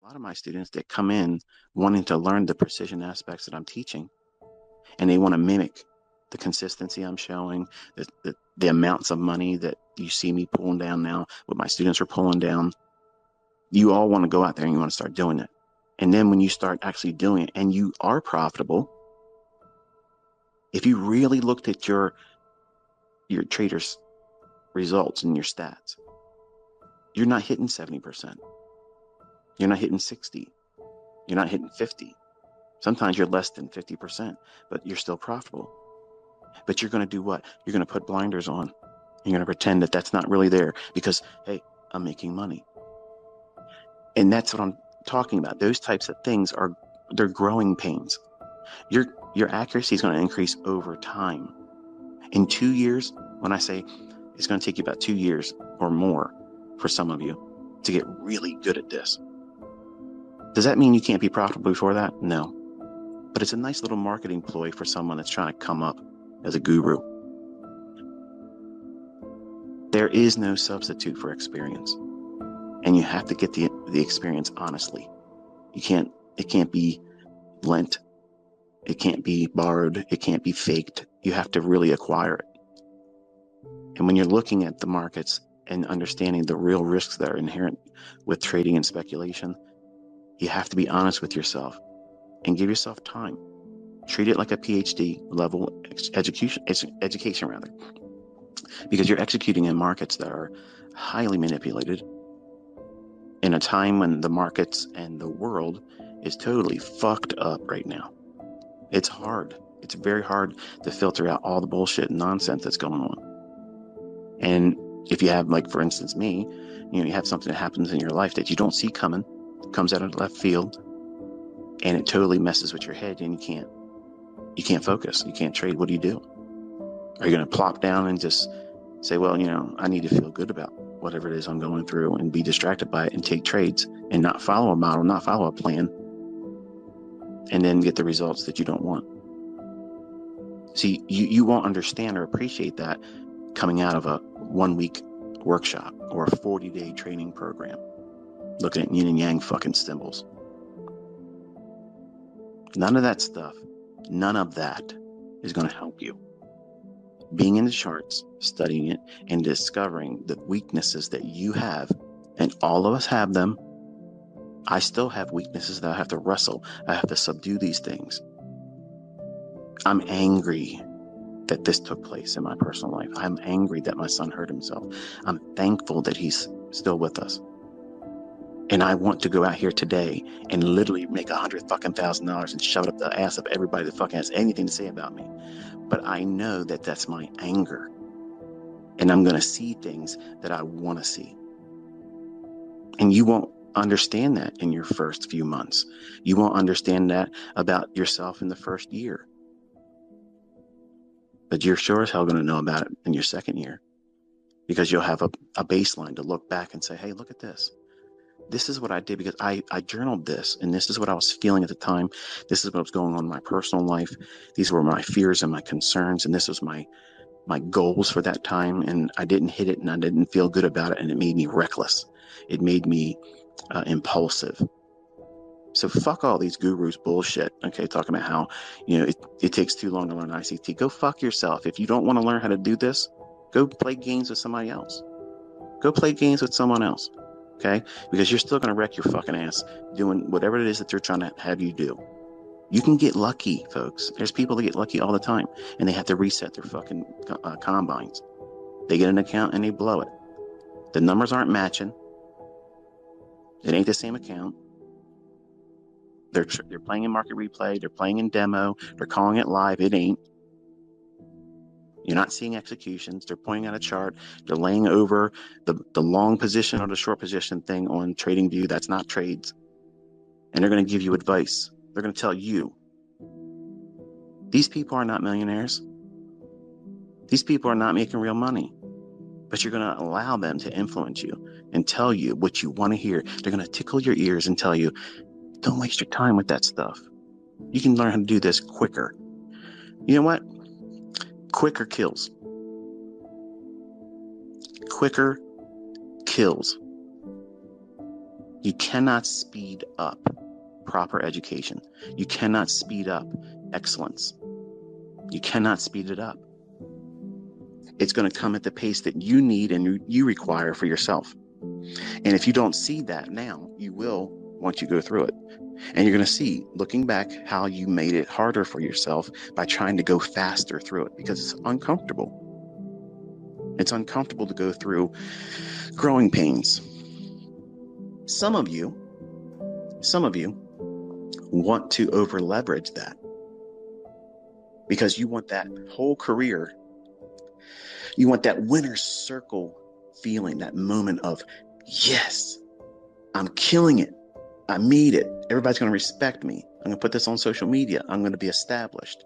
lot of my students that come in wanting to learn the precision aspects that I'm teaching, and they want to mimic the consistency I'm showing, the amounts of money that you see me pulling down now, what my students are pulling down. You all want to go out there and you want to start doing it. And then when you start actually doing it and you are profitable, if you really looked at your traders' results and your stats, you're not hitting 70%. You're not hitting 60. You're not hitting 50. Sometimes you're less than 50%, but you're still profitable. But you're going to do what? You're going to put blinders on. You're going to pretend that that's not really there because, hey, I'm making money. And that's what I'm talking about. Those types of things they're growing pains. Your accuracy is going to increase over time. In 2 years, when I say it's going to take you about 2 years or more for some of you to get really good at this. Does that mean you can't be profitable before that? No. But it's a nice little marketing ploy for someone that's trying to come up as a guru. There is no substitute for experience. And you have to get the experience honestly. It can't be lent. It can't be borrowed. It can't be faked. You have to really acquire it. And when you're looking at the markets and understanding the real risks that are inherent with trading and speculation, you have to be honest with yourself and give yourself time. Treat it like a PhD level education rather, because you're executing in markets that are highly manipulated in a time when the markets and the world is totally fucked up right now. It's hard. It's very hard to filter out all the bullshit and nonsense that's going on. And if you have, like, for instance, me, you have something that happens in your life that you don't see coming, comes out of left field, and it totally messes with your head, and you can't focus. You can't trade. What do you do? Are you going to plop down and just say, well, I need to feel good about whatever it is I'm going through and be distracted by it and take trades and not follow a model, not follow a plan, and then get the results that you don't want? See, you won't understand or appreciate that coming out of a 1-week workshop or a 40-day training program, looking at yin and yang fucking symbols. None of that stuff, none of that is going to help you. Being in the charts, studying it, and discovering the weaknesses that you have, and all of us have them. I still have weaknesses that I have to wrestle. I have to subdue these things. I'm angry that this took place in my personal life. I'm angry that my son hurt himself. I'm thankful that he's still with us. And I want to go out here today and literally make $100,000 and shove it up the ass of everybody that fucking has anything to say about me. But I know that that's my anger. And I'm going to see things that I want to see. And you won't understand that in your first few months. You won't understand that about yourself in the first year. But you're sure as hell going to know about it in your second year, because you'll have a baseline to look back and say, hey, look at this. This is what I did because I journaled this, and this is what I was feeling at the time. This is what was going on in my personal life. These were my fears and my concerns, and this was my goals for that time, and I didn't hit it, and I didn't feel good about it, and it made me reckless. It made me impulsive. So fuck all these gurus bullshit, okay, talking about how, it takes too long to learn ICT. Go fuck yourself. If you don't want to learn how to do this, go play games with somebody else. Go play games with someone else, okay? Because you're still going to wreck your fucking ass doing whatever it is that they're trying to have you do. You can get lucky, folks. There's people that get lucky all the time, and they have to reset their fucking combines. They get an account and they blow it. The numbers aren't matching. It ain't the same account. They're playing in market replay. They're playing in demo. They're calling it live. It ain't. You're not seeing executions. They're pointing out a chart. They're laying over the long position or the short position thing on TradingView. That's not trades. And they're going to give you advice. They're going to tell you. These people are not millionaires. These people are not making real money. But you're going to allow them to influence you and tell you what you want to hear. They're going to tickle your ears and tell you, don't waste your time with that stuff. You can learn how to do this quicker. You know what? Quicker kills. Quicker kills. You cannot speed up proper education. You cannot speed up excellence. You cannot speed it up. It's going to come at the pace that you need and you require for yourself. And if you don't see that now, you will once you go through it. And you're going to see, looking back, how you made it harder for yourself by trying to go faster through it, because it's uncomfortable. It's uncomfortable to go through growing pains. Some of you want to over leverage that because you want that whole career. You want that winner's circle feeling, that moment of, yes, I'm killing it. I made it. Everybody's going to respect me. I'm going to put this on social media. I'm going to be established.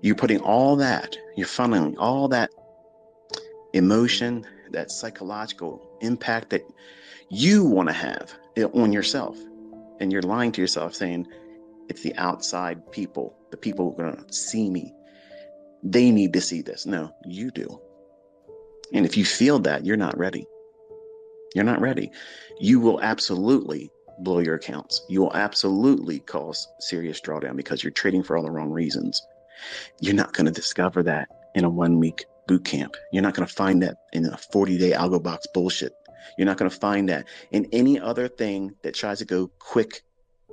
You're putting all that, you're funneling all that emotion, that psychological impact that you want to have on yourself. And you're lying to yourself saying, it's the outside people, the people who are going to see me. They need to see this. No, you do. And if you feel that, you're not ready. You're not ready. You will absolutely blow your accounts. You will absolutely cause serious drawdown because you're trading for all the wrong reasons. You're not going to discover that in a 1 week boot camp. You're not going to find that in a 40-day algo box bullshit. You're not going to find that in any other thing that tries to go quick,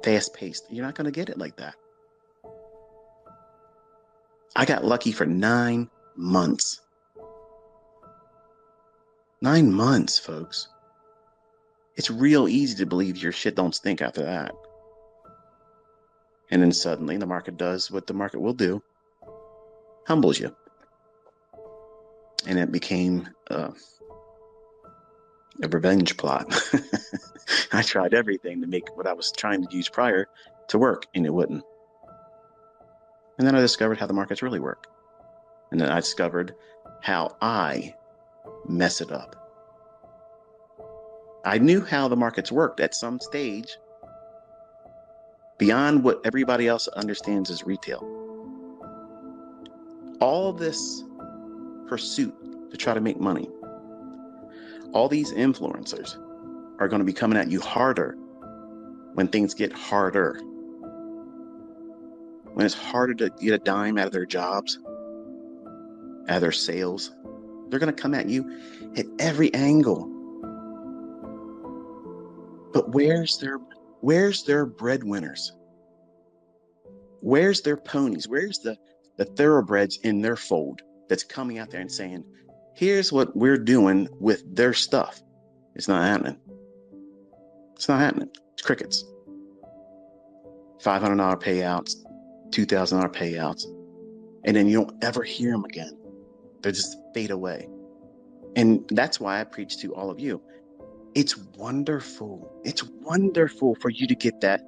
fast paced. You're not going to get it like that. I got lucky for 9 months. 9 months, folks. It's real easy to believe your shit don't stink after that. And then suddenly the market does what the market will do. Humbles you. And it became a revenge plot. I tried everything to make what I was trying to use prior to work, and it wouldn't. And then I discovered how the markets really work. And then I discovered how I mess it up. I knew how the markets worked at some stage beyond what everybody else understands as retail. All this pursuit to try to make money, all these influencers are going to be coming at you harder when things get harder. When it's harder to get a dime out of their jobs, out of their sales, they're going to come at you at every angle. But where's their breadwinners? Where's their ponies? Where's the thoroughbreds in their fold that's coming out there and saying, here's what we're doing with their stuff? It's not happening. It's not happening. It's crickets. $500 payouts, $2,000 payouts, and then you don't ever hear them again. They just fade away. And that's why I preach to all of you. It's wonderful. It's wonderful for you to get that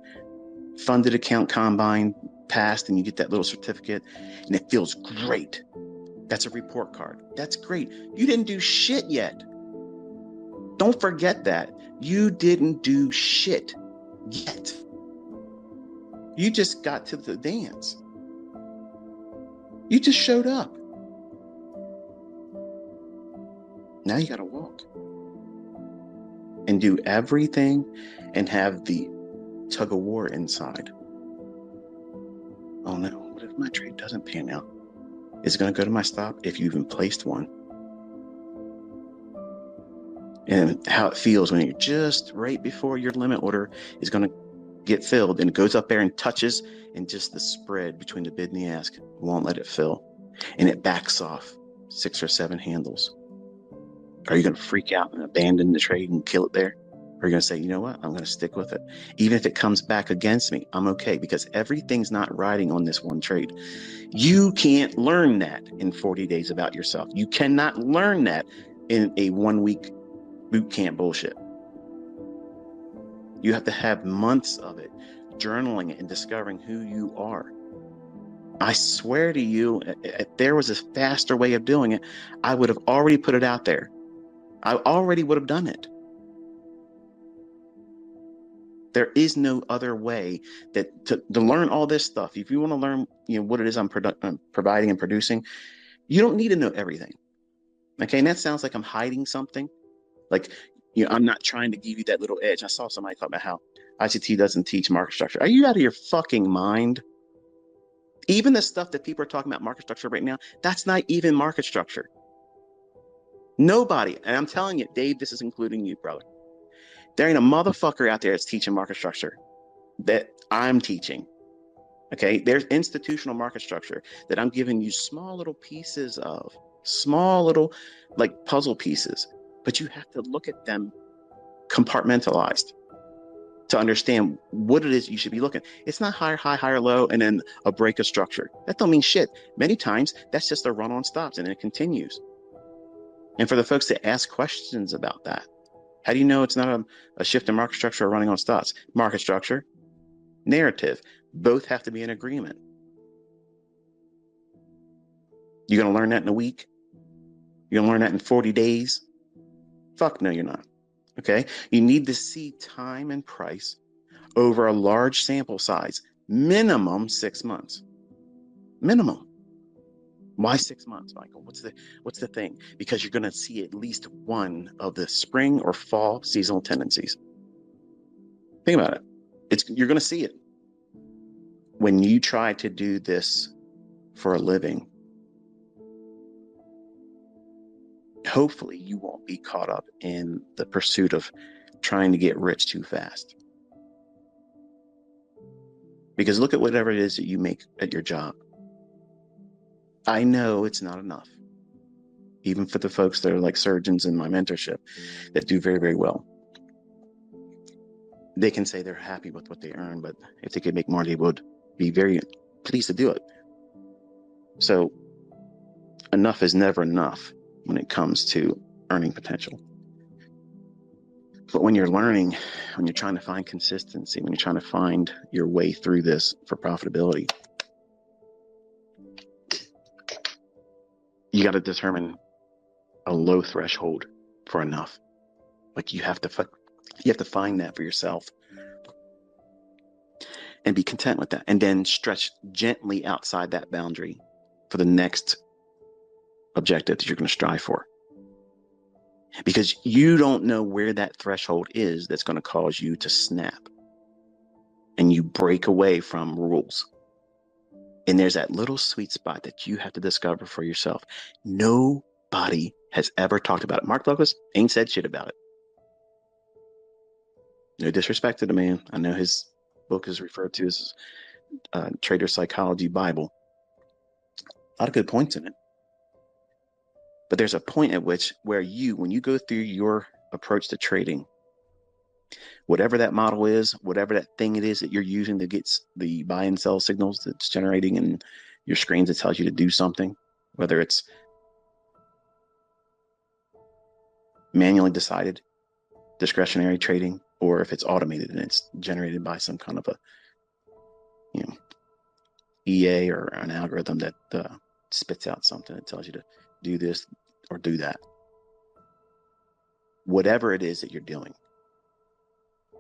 funded account combine passed and you get that little certificate and it feels great. That's a report card. That's great. You didn't do shit yet. Don't forget that. You didn't do shit yet. You just got to the dance. You just showed up. Now you got to walk and do everything and have the tug of war inside. Oh no, what if my trade doesn't pan out? Is it going to go to my stop if you even placed one? And how it feels when you're just right before your limit order is going to get filled and it goes up there and touches, and just the spread between the bid and the ask won't let it fill. And it backs off 6 or 7 handles. Are you going to freak out and abandon the trade and kill it there? Or are you going to say, you know what, I'm going to stick with it. Even if it comes back against me, I'm okay, because everything's not riding on this one trade. You can't learn that in 40 days about yourself. You cannot learn that in a 1 week boot camp bullshit. You have to have months of it, journaling it and discovering who you are. I swear to you, if there was a faster way of doing it, I would have already put it out there. I already would have done it. There is no other way that to learn all this stuff. If you want to learn, what it is I'm providing and producing, you don't need to know everything. Okay, and that sounds like I'm hiding something. Like, I'm not trying to give you that little edge. I saw somebody talk about how ICT doesn't teach market structure. Are you out of your fucking mind? Even the stuff that people are talking about market structure right now, that's not even market structure. Nobody, and I'm telling you, Dave, this is including you, brother. There ain't a motherfucker out there that's teaching market structure that I'm teaching. Okay, there's institutional market structure that I'm giving you small little pieces of, small little like puzzle pieces, but you have to look at them compartmentalized to understand what it is you should be looking. It's not higher, high, higher, low, and then a break of structure. That don't mean shit. Many times that's just a run on stops and it continues. And for the folks that ask questions about that, how do you know it's not a shift in market structure or running on stops? Market structure, narrative, both have to be in agreement. You're going to learn that in a week? You're going to learn that in 40 days? Fuck no, you're not. Okay? You need to see time and price over a large sample size, minimum 6 months. Minimum. Why 6 months, Michael? What's the thing? Because you're going to see at least one of the spring or fall seasonal tendencies. Think about it. You're going to see it. When you try to do this for a living, hopefully you won't be caught up in the pursuit of trying to get rich too fast. Because look at whatever it is that you make at your job. I know it's not enough. Even for the folks that are like surgeons in my mentorship that do very, very well. They can say they're happy with what they earn, but if they could make more, they would be very pleased to do it. So enough is never enough when it comes to earning potential. But when you're learning, when you're trying to find consistency, when you're trying to find your way through this for profitability, you got to determine a low threshold for enough. Like you have to find that for yourself and be content with that, and then stretch gently outside that boundary for the next objective that you're going to strive for. Because you don't know where that threshold is that's going to cause you to snap and you break away from rules. And there's that little sweet spot that you have to discover for yourself. Nobody has ever talked about it. Mark Douglas ain't said shit about it. No disrespect to the man. I know his book is referred to as Trader Psychology Bible. A lot of good points in it. But there's a point at which where when you go through your approach to trading, whatever that model is, whatever that thing it is that you're using to get the buy and sell signals that's generating in your screens that tells you to do something, whether it's manually decided discretionary trading or if it's automated and it's generated by some kind of a EA or an algorithm that spits out something that tells you to do this or do that. Whatever it is that you're doing,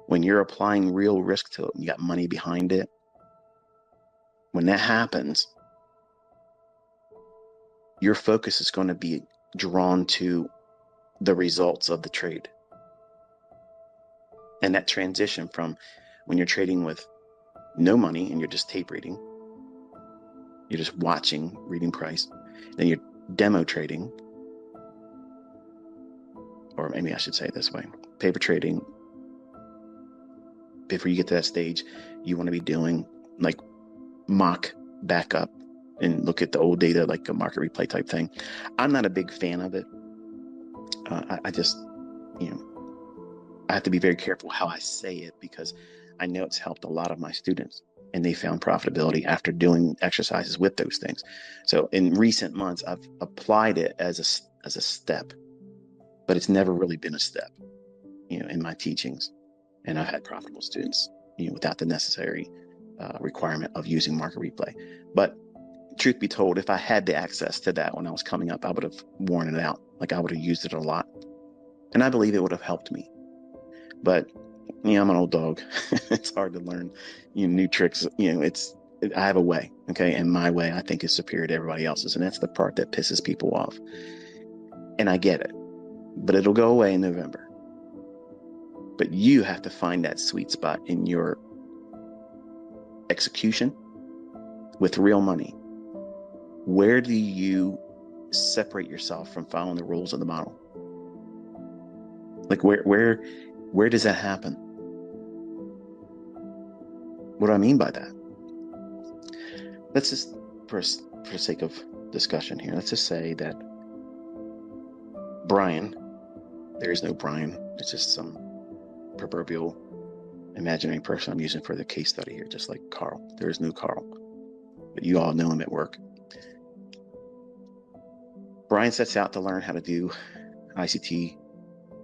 when you're applying real risk to it and you got money behind it, when that happens, your focus is going to be drawn to the results of the trade. And that transition from when you're trading with no money and you're just tape reading, you're just watching, reading price, then you're demo trading, or maybe I should say it this way, paper trading. Before you get to that stage, you want to be doing like mock backup and look at the old data, like a market replay type thing. I'm not a big fan of it. I just, I have to be very careful how I say it because I know it's helped a lot of my students and they found profitability after doing exercises with those things. So in recent months, I've applied it as a step, but it's never really been a step, in my teachings. And I've had profitable students, without the necessary requirement of using market replay. But truth be told, if I had the access to that when I was coming up, I would have worn it out. Like I would have used it a lot. And I believe it would have helped me. But, I'm an old dog. It's hard to learn, new tricks. I have a way, okay? And my way, I think, is superior to everybody else's. And that's the part that pisses people off. And I get it. But it'll go away in November. But you have to find that sweet spot in your execution with real money. Where do you separate yourself from following the rules of the model? Like where does that happen? What do I mean by that? Let's just, for the sake of discussion here, let's just say that Brian, there is no Brian, it's just some proverbial imaginary person I'm using for the case study here, just like Carl. There is no Carl, but you all know him at work. Brian sets out to learn how to do ICT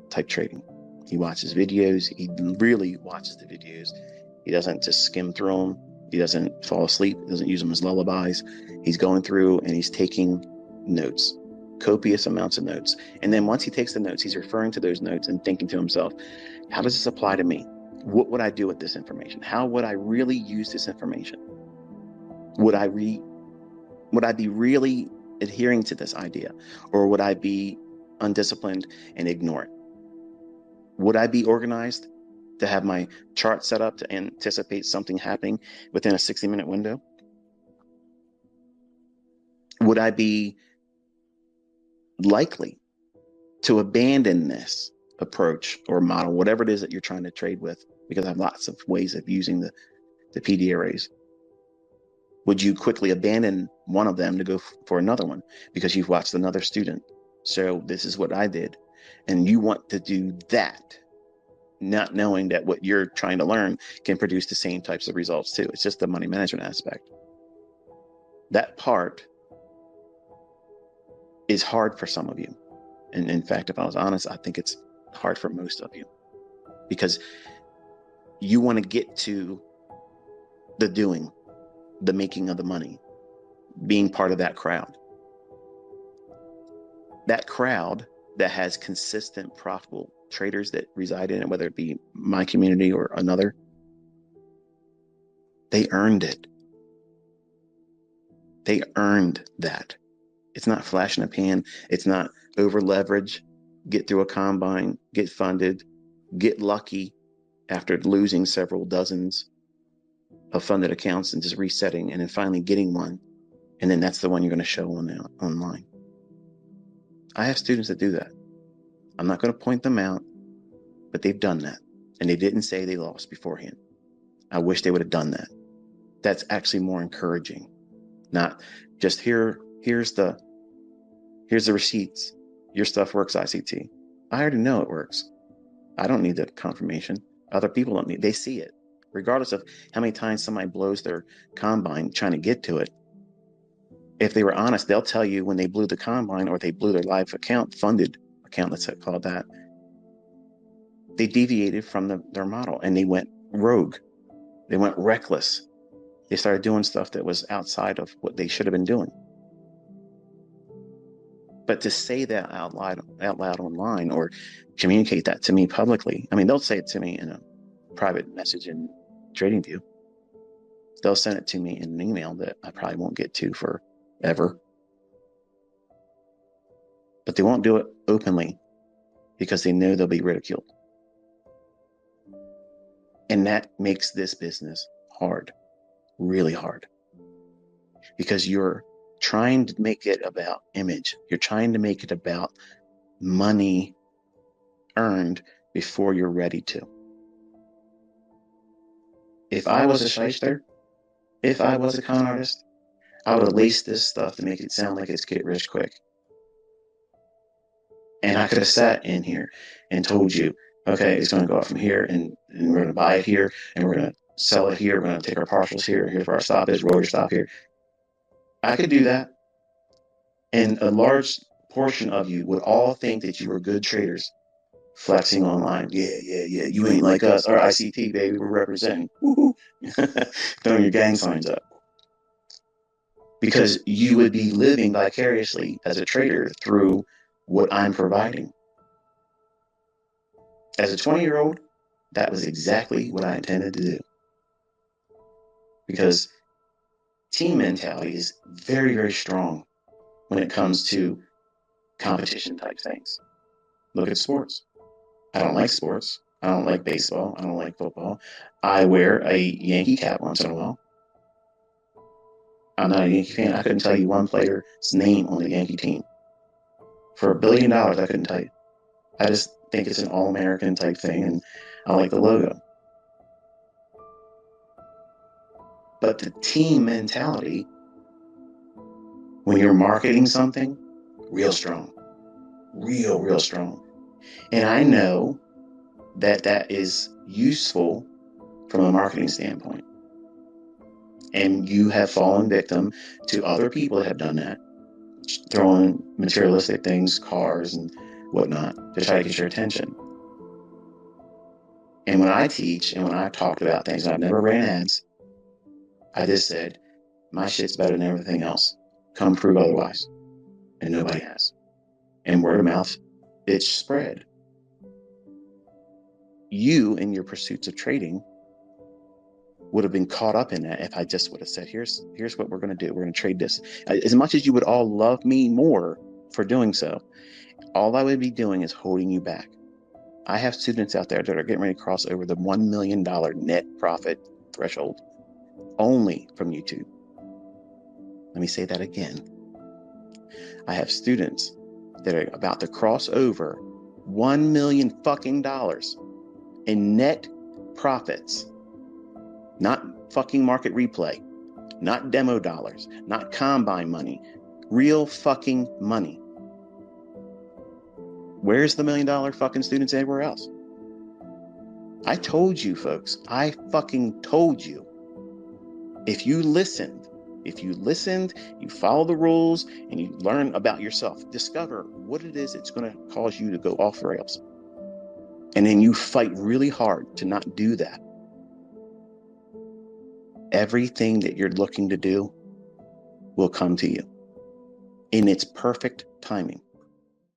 type trading. He watches videos. He really watches the videos. He doesn't just skim through them. He doesn't fall asleep. He doesn't use them as lullabies. He's going through and he's taking notes, copious amounts of notes. And then once he takes the notes, he's referring to those notes and thinking to himself, how does this apply to me? What would I do with this information? How would I really use this information? Would I be really adhering to this idea, or would I be undisciplined and ignore it? Would I be organized to have my chart set up to anticipate something happening within a 60-minute window? Would I be likely to abandon this approach or model, whatever it is that you're trying to trade with? Because I have lots of ways of using the PD arrays. Would you quickly abandon one of them to go for another one because you've watched another student? So this is what I did. And you want to do that, not knowing that what you're trying to learn can produce the same types of results too. It's just the money management aspect. That part is hard for some of you. And in fact, if I was honest, I think it's hard for most of you, because you want to get to the doing, the making of the money, being part of that crowd. That crowd that has consistent, profitable traders that reside in it, whether it be my community or another, they earned it. They earned that. It's not flash in a pan. It's not over leverage, get through a combine, get funded, get lucky after losing several dozens of funded accounts and just resetting and then finally getting one. And then that's the one you're going to show online. I have students that do that. I'm not going to point them out, but they've done that. And they didn't say they lost beforehand. I wish they would have done that. That's actually more encouraging. Not just here's the receipts. Your stuff works, ICT. I already know it works. I don't need the confirmation. Other people don't need, they see it. Regardless of how many times somebody blows their combine trying to get to it. If they were honest, they'll tell you when they blew the combine or they blew their live account, funded account, let's call it that, they deviated from their model and they went rogue. They went reckless. They started doing stuff that was outside of what they should have been doing. But to say that out loud online or communicate that to me publicly, I mean, they'll say it to me in a private message in TradingView. They'll send it to me in an email that I probably won't get to forever. But they won't do it openly because they know they'll be ridiculed. And that makes this business hard, really hard, because you're trying to make it about image. You're trying to make it about money earned before you're ready to. If I was a shyster, if I was a con artist, I would have laced this stuff to make it sound like it's get rich quick. And I could have sat in here and told you, okay, it's going to go up from here and we're going to buy it here and we're going to sell it here. We're going to take our partials here. Here's where our stop is. Roll your stop here. I could do that. And a large portion of you would all think that you were good traders flexing online. Yeah. You ain't like us. Our ICT, baby, we're representing. Throwing your gang signs up. Because you would be living vicariously as a trader through what I'm providing. As a 20-year-old, that was exactly what I intended to do. Because team mentality is very, very strong when it comes to competition type things. Look at sports. I don't like sports. I don't like baseball. I don't like football. I wear a Yankee cap once in a while. I'm not a Yankee fan. I couldn't tell you one player's name on the Yankee team. For $1 billion, I couldn't tell you. I just think it's an all-American type thing, and I like the logo. But the team mentality, when you're marketing something, real strong, real strong. And I know that that is useful from a marketing standpoint. And you have fallen victim to other people that have done that, throwing materialistic things, cars and whatnot, to try to get your attention. And when I teach and when I talked about things, I've never ran ads. I just said, my shit's better than everything else. Come prove otherwise. And nobody has. And word of mouth, it's spread. You, in your pursuits of trading, would have been caught up in that if I just would have said, here's what we're going to do. We're going to trade this. As much as you would all love me more for doing so, all I would be doing is holding you back. I have students out there that are getting ready to cross over the $1 million net profit threshold only from YouTube. Let me say that again. I have students that are about to cross over $1 million fucking dollars in net profits. Not fucking market replay, not demo dollars, not combine money, real fucking money. Where's the $1 million fucking students everywhere else? I told you, folks. I fucking told you. If you listened, you follow the rules, and you learn about yourself, discover what it is that's going to cause you to go off the rails. And then you fight really hard to not do that. Everything that you're looking to do will come to you in its perfect timing.